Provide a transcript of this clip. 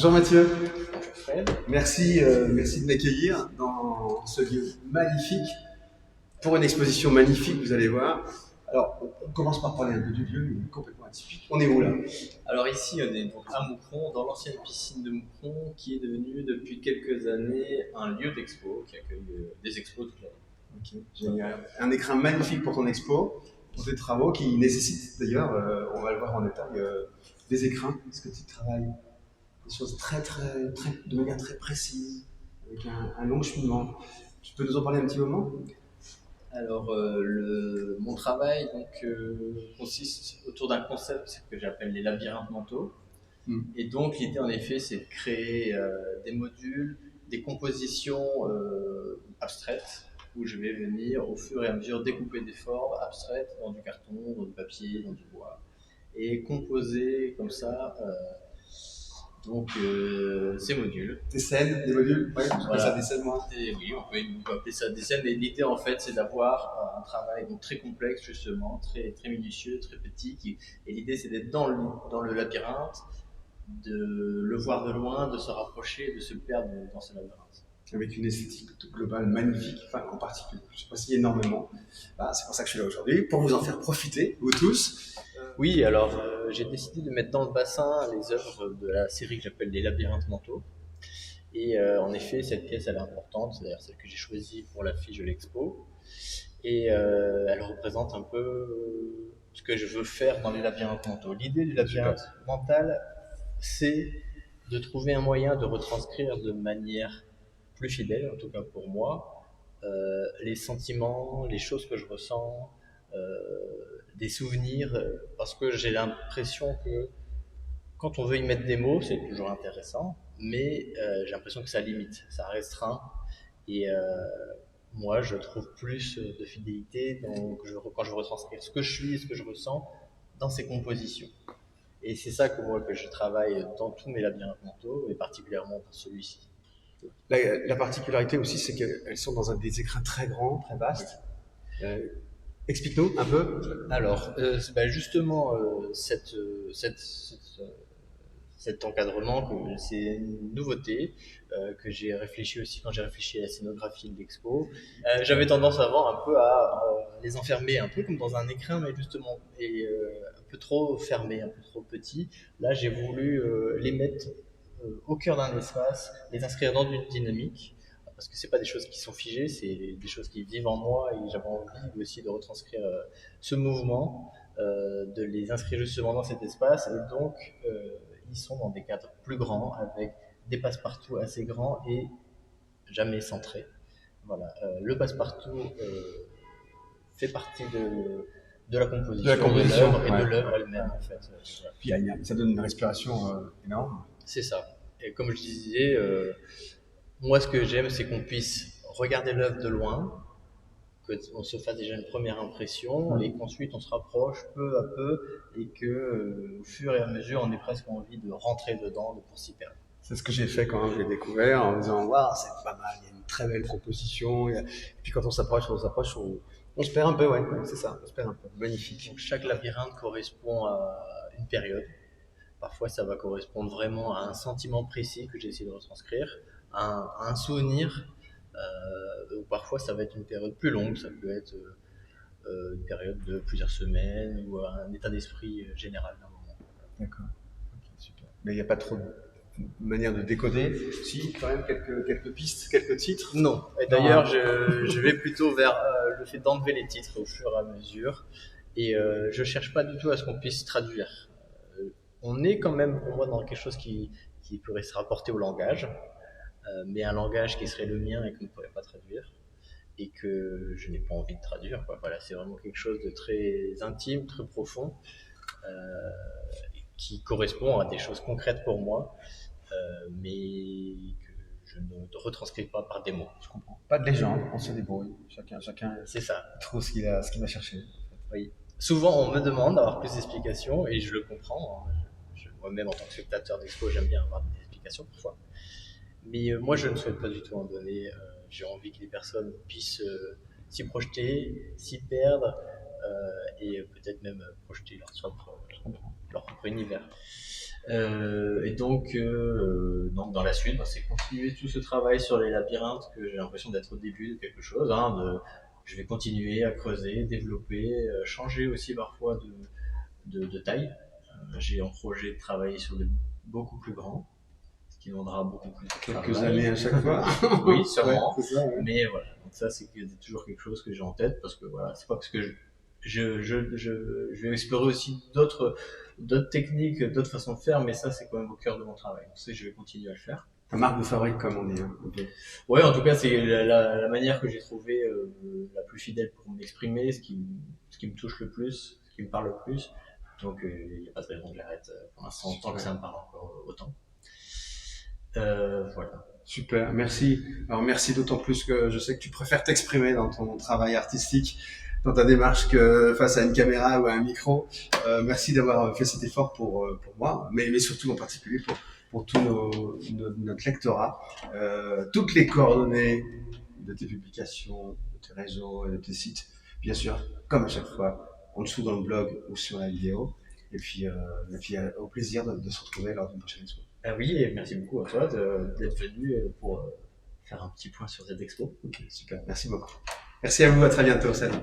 Bonjour Mathieu, Fred. merci de m'accueillir dans ce lieu magnifique, pour une exposition magnifique, vous allez voir. Alors, on commence par parler un peu du lieu, il est complètement atypique. On est où là? Alors ici, on est donc à Moucron, dans l'ancienne piscine de Moucron, qui est devenue depuis quelques années un lieu d'expo, qui accueille des expos toute l'année. Ok, génial. Un écrin magnifique pour ton expo, pour tes travaux qui nécessitent d'ailleurs, on va le voir en détail, des écrins, parce que tu travailles des choses de manière très précise, avec un long cheminement. Tu peux nous en parler un petit moment? Alors, mon travail consiste autour d'un concept que j'appelle les labyrinthes mentaux. Et donc, l'idée, en effet, c'est de créer des modules, des compositions abstraites, où je vais venir, au fur et à mesure, découper des formes abstraites dans du carton, dans du papier, dans du bois, et composer comme ça ces modules. Des scènes, des modules, ouais, je Voilà. ça des scènes, moi. Et oui, on peut appeler ça des scènes, mais l'idée en fait c'est d'avoir un travail donc très complexe justement, très minutieux, très petit, et l'idée c'est d'être dans le labyrinthe, de le voir de loin, de se rapprocher, de se perdre dans ce labyrinthe. Avec une esthétique globale magnifique, enfin en particulier, je ne sais pas si énormément. Bah, c'est pour ça que je suis là aujourd'hui, pour vous en faire profiter, vous tous. Oui, alors j'ai décidé de mettre dans le bassin les œuvres de la série que j'appelle les labyrinthes mentaux. Et en effet, cette pièce, elle est importante, c'est d'ailleurs celle que j'ai choisie pour l'affiche de l'expo. Et elle représente un peu ce que je veux faire dans les labyrinthes mentaux. L'idée du labyrinthe mental, c'est de trouver un moyen de retranscrire de manière plus fidèle, en tout cas pour moi, les sentiments, les choses que je ressens, des souvenirs, parce que j'ai l'impression que quand on veut y mettre des mots, c'est toujours intéressant, mais j'ai l'impression que ça limite, ça restreint. Et moi, je trouve plus de fidélité quand je veux retranscrire ce que je suis, ce que je ressens dans ces compositions. Et c'est ça que je travaille dans tous mes labyrinthes mentaux, et particulièrement dans celui-ci. La particularité aussi, c'est qu'elles sont dans des écrins très grands, très vastes. Explique-nous un peu. Alors, justement, cet encadrement, c'est une nouveauté que j'ai réfléchi aussi quand j'ai réfléchi à la scénographie de l'expo. J'avais tendance avant un peu à les enfermer un peu comme dans un écrin, mais justement un peu trop fermé, un peu trop petit. Là, j'ai voulu les mettre au cœur d'un espace, les inscrire dans une dynamique, parce que c'est pas des choses qui sont figées, c'est des choses qui vivent en moi, et j'avais envie aussi de retranscrire ce mouvement, de les inscrire justement dans cet espace, et donc ils sont dans des cadres plus grands, avec des passe-partout assez grands et jamais centrés. Voilà, le passe-partout fait partie de la composition, l'œuvre et de l'œuvre elle-même en fait. Voilà. Puis ça donne une respiration énorme. C'est ça. Et comme je disais, moi ce que j'aime c'est qu'on puisse regarder l'œuvre de loin, qu'on se fasse déjà une première impression et qu'ensuite on se rapproche peu à peu et que au fur et à mesure on ait presque envie de rentrer dedans, de pour s'y perdre. C'est ce que j'ai fait quand je l'ai découvert, en me disant waouh, c'est pas mal, il y a une très belle composition. Et puis quand on s'approche, on se perd un peu, ouais, c'est ça, on se perd un peu. Magnifique. Donc chaque labyrinthe correspond à une période. Parfois ça va correspondre vraiment à un sentiment précis que j'ai essayé de retranscrire, à un souvenir, ou parfois ça va être une période plus longue, ça peut être une période de plusieurs semaines ou un état d'esprit général d'un moment. D'accord, ok, super. Mais il n'y a pas trop de manière de décoder. Si, quand même, quelques pistes, quelques titres. Non. Et d'ailleurs, je vais plutôt vers le fait d'enlever les titres au fur et à mesure. Et je cherche pas du tout à ce qu'on puisse traduire. On est quand même, pour moi, dans quelque chose qui pourrait se rapporter au langage, mais un langage qui serait le mien et que je ne pourrais pas traduire, et que je n'ai pas envie de traduire, quoi. Voilà, c'est vraiment quelque chose de très intime, très profond, qui correspond à des choses concrètes pour moi, mais que je ne retranscris pas par des mots. Je comprends. Pas de légende, on se débrouille. Chacun C'est ça. trouve ce qu'il va chercher. Oui. Souvent, on me demande d'avoir plus d'explications et je le comprends. Moi-même, en tant que spectateur d'expo, j'aime bien avoir des explications parfois. Mais moi, je ne souhaite pas du tout en donner. J'ai envie que les personnes puissent s'y projeter, s'y perdre et peut-être même projeter leur propre univers. Et donc dans la suite, c'est continuer tout ce travail sur les labyrinthes que j'ai l'impression d'être au début de quelque chose. Je vais continuer à creuser, développer, changer aussi parfois de taille. J'ai en projet de travailler sur des beaucoup plus grands, ce qui demandera beaucoup plus de Quelques travail. années à chaque fois. Oui, sûrement. Ouais, c'est ça, ouais. Mais voilà, donc ça c'est toujours quelque chose que j'ai en tête parce que voilà, c'est pas parce que je vais explorer aussi d'autres techniques, d'autres façons de faire, mais ça c'est quand même au cœur de mon travail. Donc ça, je vais continuer à le faire. Ta marque de fabrique, comme on dit. Hein. Ok. Ouais, en tout cas, c'est la manière que j'ai trouvé la plus fidèle pour m'exprimer, ce qui me touche le plus, ce qui me parle le plus. Donc, il n'y a pas de raison que j'arrête pour l'instant, tant que ça me parle encore autant. Voilà. Super, merci. Alors merci d'autant plus que je sais que tu préfères t'exprimer dans ton travail artistique, dans ta démarche que face à une caméra ou à un micro. Merci d'avoir fait cet effort pour moi, mais surtout en particulier pour tout notre lectorat. Toutes les coordonnées de tes publications, de tes réseaux et de tes sites, bien sûr, comme à chaque fois, en dessous dans le blog ou sur la vidéo. Et puis au plaisir de se retrouver lors d'une prochaine expo. Ah oui, et merci beaucoup à toi d'être venu pour faire un petit point sur cette expo. Ok, super, merci beaucoup. Merci à vous, à très bientôt, salut.